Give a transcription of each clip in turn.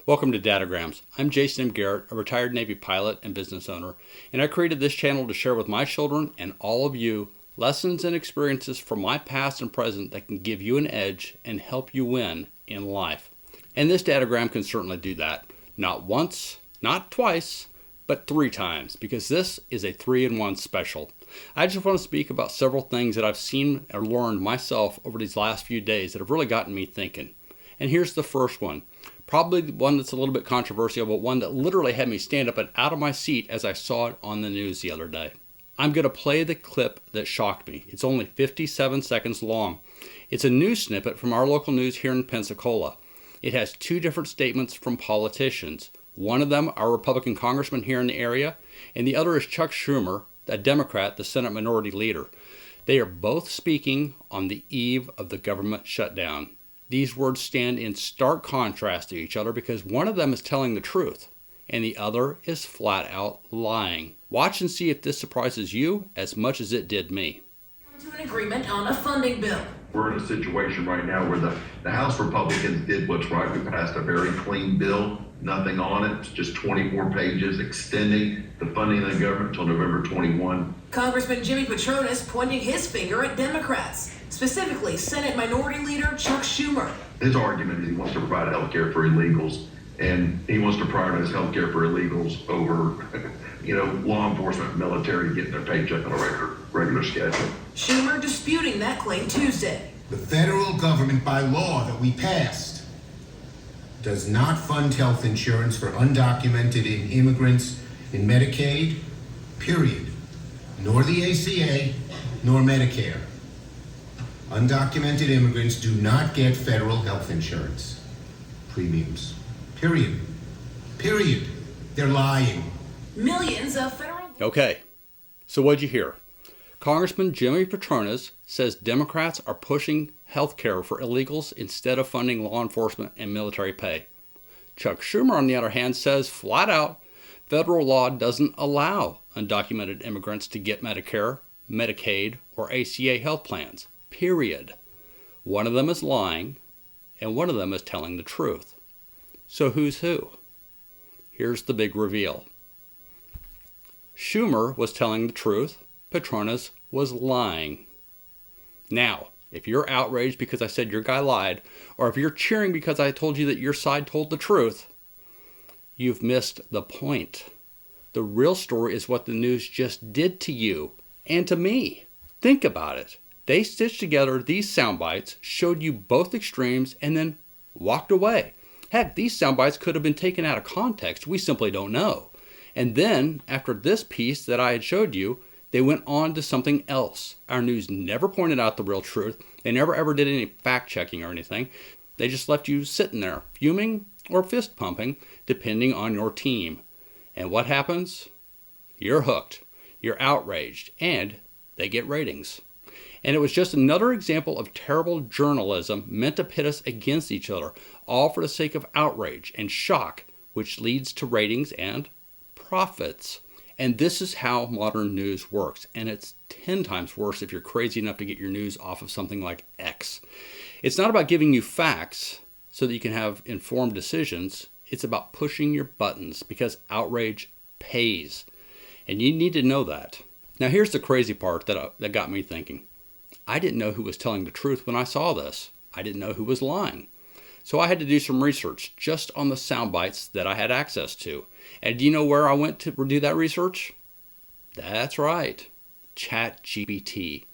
Welcome to Dadograms. I'm Jason M. Garrett, a retired Navy pilot and business owner, and I created this channel to share with my children and all of you lessons and experiences from my past and present that can give you an edge and help you win in life. And this Dadogram can certainly do that. Not once, not twice, but 3 times, because this is a 3-in-1 special. I just want to speak about several things that I've seen or learned myself over these last few days that have really gotten me thinking. And here's the first one. Probably one that's a little bit controversial, but one that literally had me stand up and out of my seat as I saw it on the news the other day. I'm going to play the clip that shocked me. It's only 57 seconds long. It's a news snippet from our local news here in Pensacola. It has 2 different statements from politicians. One of them are Republican congressman here in the area, and the other is Chuck Schumer, a Democrat, the Senate Minority Leader. They are both speaking on the eve of the government shutdown. These words stand in stark contrast to each other because one of them is telling the truth and the other is flat out lying. Watch and see if this surprises you as much as it did me. To an agreement on a funding bill. We're in a situation right now where the House Republicans did what's right. We passed a very clean bill, nothing on it. It's just 24 pages extending the funding of the government until November 21. Congressman Jimmy Patronis pointing his finger at Democrats, specifically Senate Minority Leader Chuck Schumer. His argument is he wants to provide health care for illegals, and he wants to prioritize health care for illegals over, law enforcement, military getting their paycheck on a regular schedule. Schumer disputing that claim Tuesday. The federal government, by law that we passed, does not fund health insurance for undocumented immigrants in Medicaid, period. Nor the ACA, nor Medicare. Undocumented immigrants do not get federal health insurance premiums. Period. Period. They're lying. Millions of federal... Okay, so what'd you hear? Congressman Jimmy Patronis says Democrats are pushing health care for illegals instead of funding law enforcement and military pay. Chuck Schumer, on the other hand, says flat out, federal law doesn't allow undocumented immigrants to get Medicare, Medicaid, or ACA health plans. Period. One of them is lying, and one of them is telling the truth. So who's who? Here's the big reveal. Schumer was telling the truth. Patronis was lying. Now, if you're outraged because I said your guy lied, or if you're cheering because I told you that your side told the truth, you've missed the point. The real story is what the news just did to you and to me. Think about it. They stitched together these sound bites, showed you both extremes, and then walked away. Heck, these sound bites could have been taken out of context. We simply don't know. And then, after this piece that I had showed you, they went on to something else. Our news never pointed out the real truth. They never ever did any fact checking or anything. They just left you sitting there, fuming or fist pumping, depending on your team. And what happens? You're hooked. You're outraged. And they get ratings. And it was just another example of terrible journalism meant to pit us against each other, all for the sake of outrage and shock, which leads to ratings and profits. And this is how modern news works. And it's 10 times worse if you're crazy enough to get your news off of something like X. It's not about giving you facts so that you can have informed decisions. It's about pushing your buttons because outrage pays. And you need to know that. Now here's the crazy part that got me thinking. I didn't know who was telling the truth when I saw this. I didn't know who was lying. So I had to do some research just on the sound bites that I had access to. And do you know where I went to do that research? That's right, ChatGPT.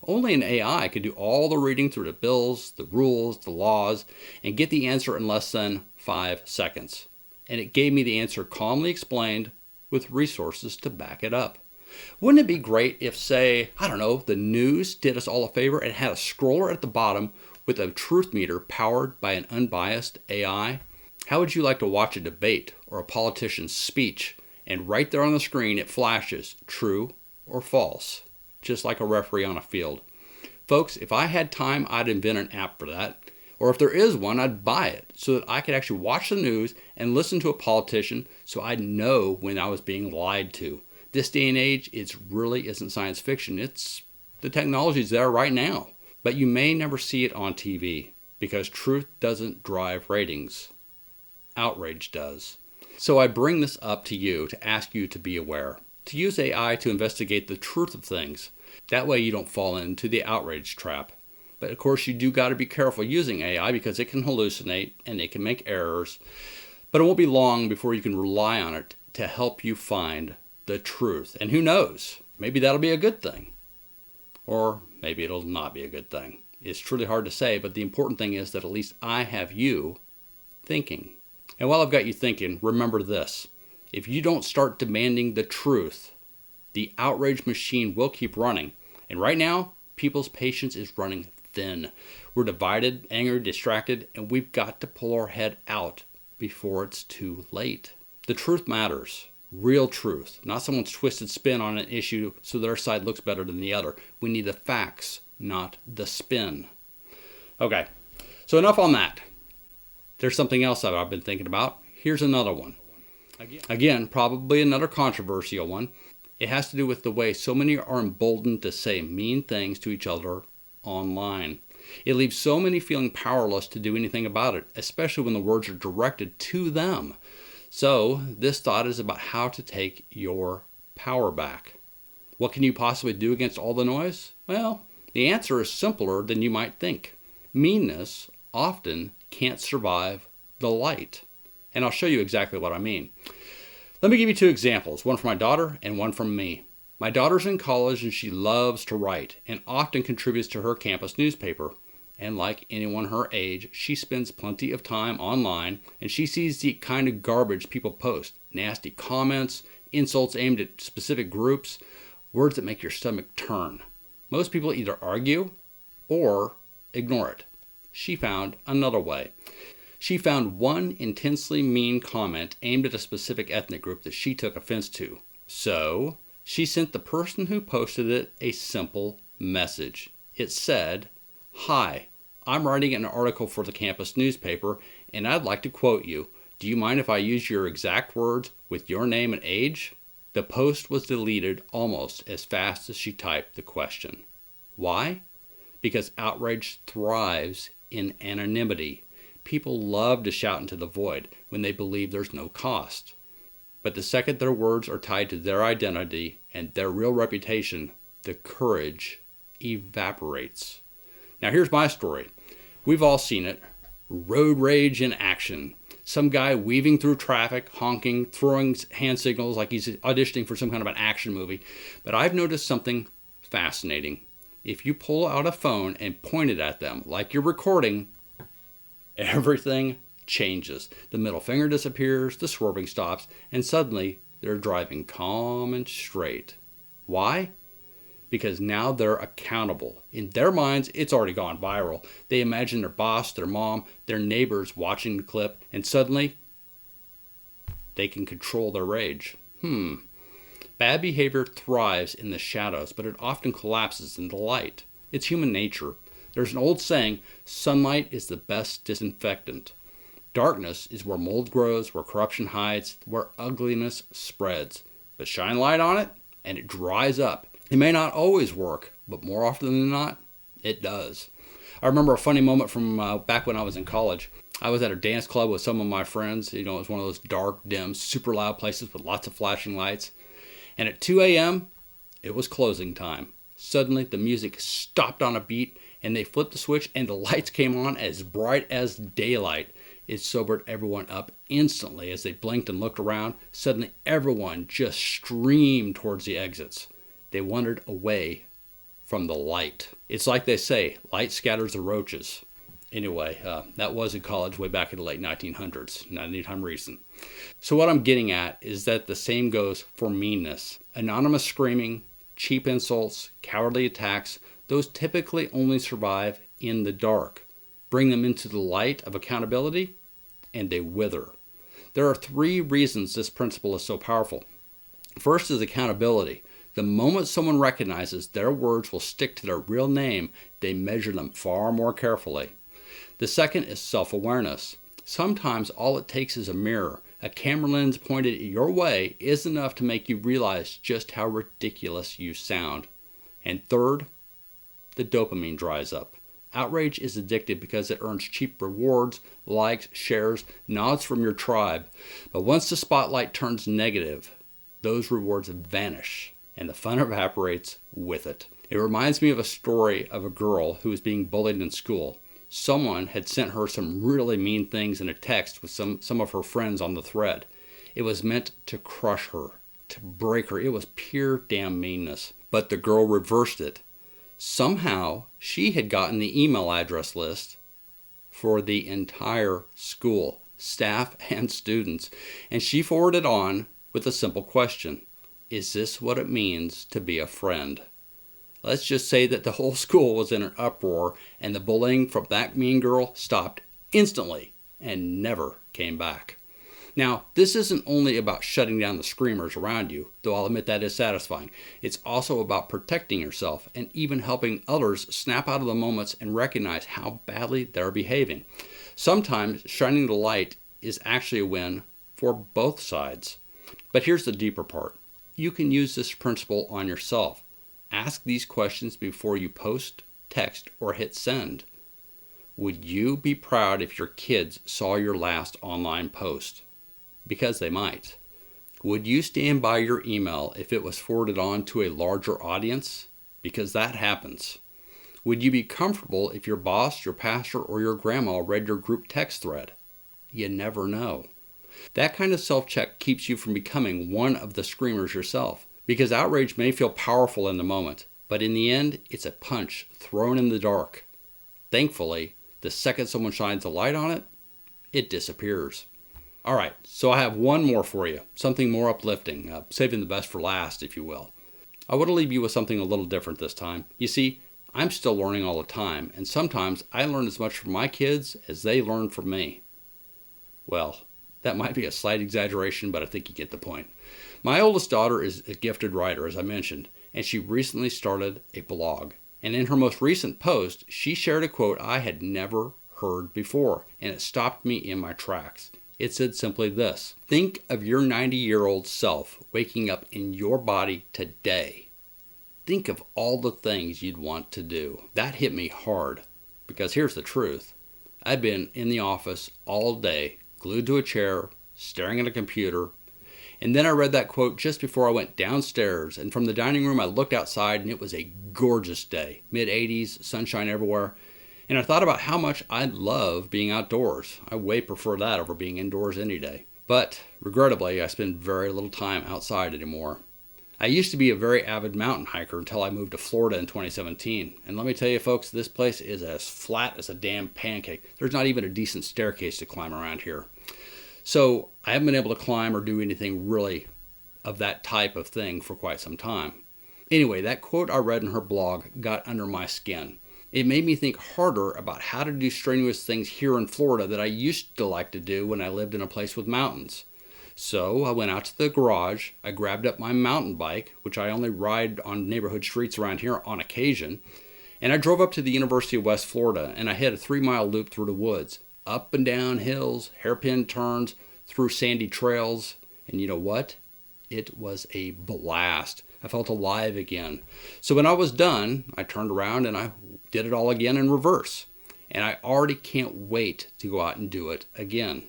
Only an AI could do all the reading through the bills, the rules, the laws, and get the answer in less than 5 seconds. And it gave me the answer calmly explained with resources to back it up. Wouldn't it be great if, say, the news did us all a favor and had a scroller at the bottom with a truth meter powered by an unbiased AI? How would you like to watch a debate or a politician's speech and right there on the screen it flashes true or false, just like a referee on a field? Folks, if I had time, I'd invent an app for that. Or if there is one, I'd buy it so that I could actually watch the news and listen to a politician so I'd know when I was being lied to. This day and age, it really isn't science fiction. It's the technology's there right now. But you may never see it on TV because truth doesn't drive ratings. outrage does. So I bring this up to you to ask you to be aware, to use AI to investigate the truth of things. That way you don't fall into the outrage trap. But of course you do got to be careful using AI because it can hallucinate and it can make errors. But it won't be long before you can rely on it to help you find the truth. And who knows, maybe that'll be a good thing. Or maybe it'll not be a good thing. It's truly hard to say, but the important thing is that at least I have you thinking. And while I've got you thinking, remember this. If you don't start demanding the truth, the outrage machine will keep running. And right now, people's patience is running thin. We're divided, angry, distracted, and we've got to pull our head out before it's too late. The truth matters. Real truth, not someone's twisted spin on an issue so their side looks better than the other. We need the facts, not the spin. Okay, so enough on that. There's something else that I've been thinking about. Here's another one. Again, probably another controversial one. It has to do with the way so many are emboldened to say mean things to each other online. It leaves so many feeling powerless to do anything about it, especially when the words are directed to them. So this thought is about how to take your power back. What can you possibly do against all the noise? Well, the answer is simpler than you might think. Meanness often can't survive the light. And I'll show you exactly what I mean. Let me give you two examples, one from my daughter and one from me. My daughter's in college and she loves to write and often contributes to her campus newspaper. And like anyone her age, she spends plenty of time online and she sees the kind of garbage people post. Nasty comments, insults aimed at specific groups, words that make your stomach turn. Most people either argue or ignore it. She found another way. She found one intensely mean comment aimed at a specific ethnic group that she took offense to. So she sent the person who posted it a simple message. It said, "Hi, I'm writing an article for the campus newspaper, and I'd like to quote you. Do you mind if I use your exact words with your name and age?" The post was deleted almost as fast as she typed the question. Why? Because outrage thrives in anonymity. People love to shout into the void when they believe there's no cost. But the second their words are tied to their identity and their real reputation, the courage evaporates. Now here's my story. We've all seen it. Road rage in action. Some guy weaving through traffic, honking, throwing hand signals like he's auditioning for some kind of an action movie. But I've noticed something fascinating. If you pull out a phone and point it at them like you're recording, everything changes. The middle finger disappears, the swerving stops, and suddenly they're driving calm and straight. Why? Because now they're accountable. In their minds, it's already gone viral. They imagine their boss, their mom, their neighbors watching the clip, and suddenly they can control their rage. Bad behavior thrives in the shadows, but it often collapses in the light. It's human nature. There's an old saying, sunlight is the best disinfectant. Darkness is where mold grows, where corruption hides, where ugliness spreads. But shine light on it, and it dries up. It may not always work, but more often than not, it does. I remember a funny moment from back when I was in college. I was at a dance club with some of my friends. You know, it was one of those dark, dim, super loud places with lots of flashing lights. And at 2 a.m., it was closing time. Suddenly, the music stopped on a beat, and they flipped the switch, and the lights came on as bright as daylight. It sobered everyone up instantly as they blinked and looked around. Suddenly, everyone just streamed towards the exits. They wandered away from the light. It's like they say, light scatters the roaches. Anyway, that was in college way back in the late 1900s, not anytime recent. So what I'm getting at is that the same goes for meanness. Anonymous screaming, cheap insults, cowardly attacks, those typically only survive in the dark. Bring them into the light of accountability, and they wither. There are 3 reasons this principle is so powerful. First is accountability. The moment someone recognizes their words will stick to their real name, they measure them far more carefully. The second is self-awareness. Sometimes all it takes is a mirror. A camera lens pointed your way is enough to make you realize just how ridiculous you sound. And third, the dopamine dries up. Outrage is addictive because it earns cheap rewards, likes, shares, nods from your tribe. But once the spotlight turns negative, those rewards vanish and the fun evaporates with it. It reminds me of a story of a girl who was being bullied in school. Someone had sent her some really mean things in a text with some of her friends on the thread. It was meant to crush her, to break her. It was pure damn meanness. But the girl reversed it. Somehow, she had gotten the email address list for the entire school, staff and students, and she forwarded on with a simple question. Is this what it means to be a friend? Let's just say that the whole school was in an uproar and the bullying from that mean girl stopped instantly and never came back. Now, this isn't only about shutting down the screamers around you, though I'll admit that is satisfying. It's also about protecting yourself and even helping others snap out of the moments and recognize how badly they're behaving. Sometimes shining the light is actually a win for both sides. But here's the deeper part. You can use this principle on yourself. Ask these questions before you post, text, or hit send. Would you be proud if your kids saw your last online post? Because they might. Would you stand by your email if it was forwarded on to a larger audience? Because that happens. Would you be comfortable if your boss, your pastor, or your grandma read your group text thread? You never know. That kind of self-check keeps you from becoming one of the screamers yourself. Because outrage may feel powerful in the moment, but in the end, it's a punch thrown in the dark. Thankfully, the second someone shines a light on it, it disappears. All right, so I have one more for you, something more uplifting, saving the best for last, if you will. I want to leave you with something a little different this time. You see, I'm still learning all the time, and sometimes I learn as much from my kids as they learn from me. Well, that might be a slight exaggeration, but I think you get the point. My oldest daughter is a gifted writer, as I mentioned, and she recently started a blog. And in her most recent post, she shared a quote I had never heard before, and it stopped me in my tracks. It said simply this: think of your 90-year-old self waking up in your body today. Think of all the things you'd want to do. That hit me hard, because here's the truth. I've been in the office all day, glued to a chair, staring at a computer. And then I read that quote just before I went downstairs, and from the dining room I looked outside and it was a gorgeous day, mid-80s, sunshine everywhere. And I thought about how much I love being outdoors. I way prefer that over being indoors any day. But regrettably, I spend very little time outside anymore. I used to be a very avid mountain hiker until I moved to Florida in 2017. And let me tell you folks, this place is as flat as a damn pancake. There's not even a decent staircase to climb around here. So I haven't been able to climb or do anything really of that type of thing for quite some time. Anyway, that quote I read in her blog got under my skin. It made me think harder about how to do strenuous things here in Florida that I used to like to do when I lived in a place with mountains. So I went out to the garage, I grabbed up my mountain bike, which I only ride on neighborhood streets around here on occasion, and I drove up to the University of West Florida and I hit a 3-mile loop through the woods. Up and down hills, hairpin turns, through sandy trails, and you know what? It was a blast. I felt alive again. So when I was done, I turned around and I did it all again in reverse. And I already can't wait to go out and do it again.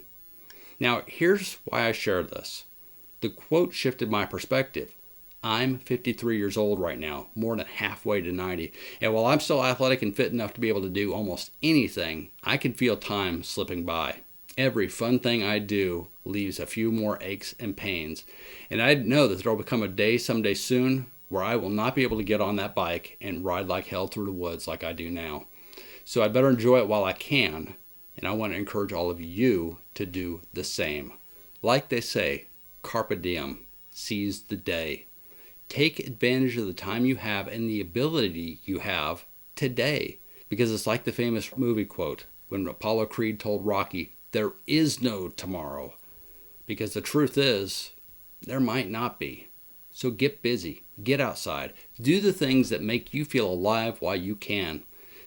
Now, here's why I share this. The quote shifted my perspective. I'm 53 years old right now, more than halfway to 90. And while I'm still athletic and fit enough to be able to do almost anything, I can feel time slipping by. Every fun thing I do leaves a few more aches and pains. And I know that there will become a day someday soon where I will not be able to get on that bike and ride like hell through the woods like I do now. So I better enjoy it while I can. And I want to encourage all of you to do the same. Like they say, carpe diem, seize the day. Take advantage of the time you have and the ability you have today. Because it's like the famous movie quote when Apollo Creed told Rocky, there is no tomorrow. Because the truth is, there might not be. So get busy, get outside, do the things that make you feel alive while you can.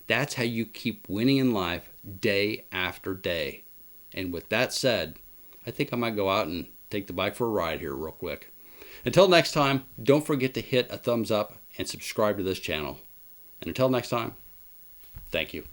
That's how you keep winning in life day after day. And with that said, I think I might go out and take the bike for a ride here real quick. Until next time, don't forget to hit a thumbs up and subscribe to this channel. And until next time, thank you.